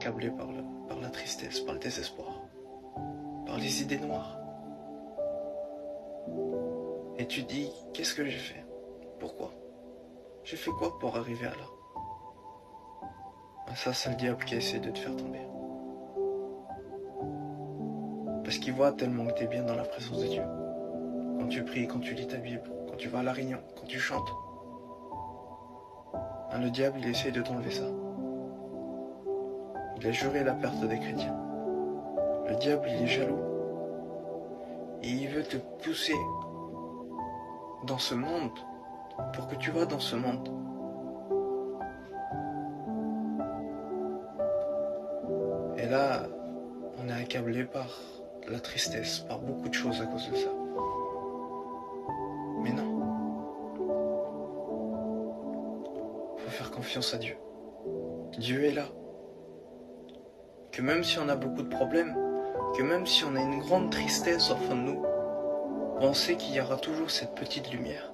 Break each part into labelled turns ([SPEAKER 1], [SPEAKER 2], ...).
[SPEAKER 1] accablé par la tristesse, par le désespoir, par les idées noires. Et tu dis, qu'est-ce que j'ai fait? Pourquoi? J'ai fait quoi pour arriver à là? Ça, c'est le diable qui essaie de te faire tomber. Parce qu'il voit tellement que tu es bien dans la présence de Dieu. Quand tu pries, quand tu lis ta Bible, quand tu vas à la réunion, quand tu chantes. Le diable, il essaie de t'enlever ça. Il a juré la perte des chrétiens. Le diable, il est jaloux. Et il veut te pousser dans ce monde pour que tu vas dans ce monde. Et là, on est accablé par la tristesse, par beaucoup de choses à cause de ça. Mais non. Il faut faire confiance à Dieu. Dieu est là. Que même si on a beaucoup de problèmes, que même si on a une grande tristesse au fond de nous, pensez qu'il y aura toujours cette petite lumière.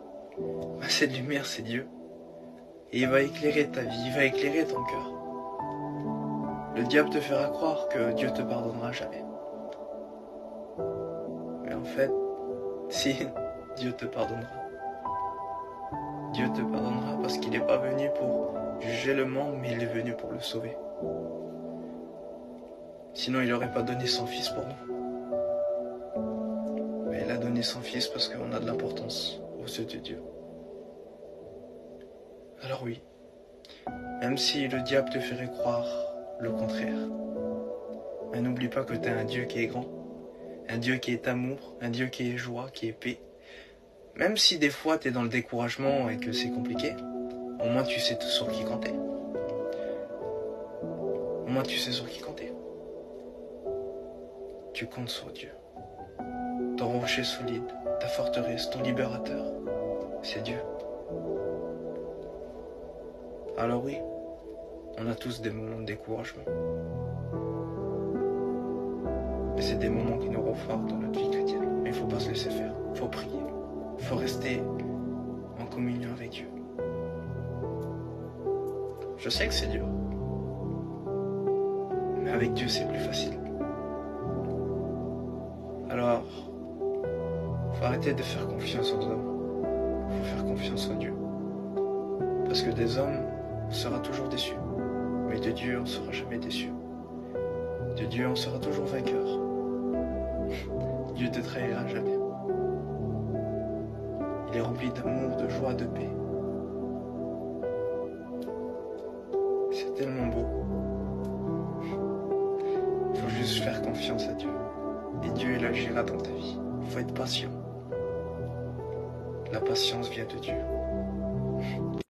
[SPEAKER 1] Cette lumière, c'est Dieu. Et il va éclairer ta vie, il va éclairer ton cœur. Le diable te fera croire que Dieu te pardonnera jamais. Mais en fait, si, Dieu te pardonnera. Dieu te pardonnera parce qu'il n'est pas venu pour juger le monde, mais il est venu pour le sauver. Sinon, il n'aurait pas donné son fils pour nous. Mais il a donné son fils parce qu'on a de l'importance aux yeux de Dieu. Alors oui, même si le diable te ferait croire le contraire, mais n'oublie pas que tu as un Dieu qui est grand, un Dieu qui est amour, un Dieu qui est joie, qui est paix. Même si des fois tu es dans le découragement et que c'est compliqué, au moins tu sais sur qui compter. Au moins tu sais sur qui compter. Tu comptes sur Dieu. Ton rocher solide, ta forteresse, ton libérateur, c'est Dieu. Alors oui, on a tous des moments de découragement. Mais c'est des moments qui nous rendent forts dans notre vie chrétienne. Mais il ne faut pas se laisser faire. Il faut prier. Il faut rester en communion avec Dieu. Je sais que c'est dur. Mais avec Dieu, c'est plus facile. Alors, il faut arrêter de faire confiance aux hommes. Il faut faire confiance en Dieu. Parce que des hommes, on sera toujours déçus. Mais de Dieu, on ne sera jamais déçu. De Dieu, on sera toujours vainqueur. Dieu ne te trahira jamais. Il est rempli d'amour, de joie, de paix. C'est tellement beau. Il faut juste faire confiance à Dieu. Et Dieu, il agira dans ta vie. Il faut être patient. La patience vient de Dieu.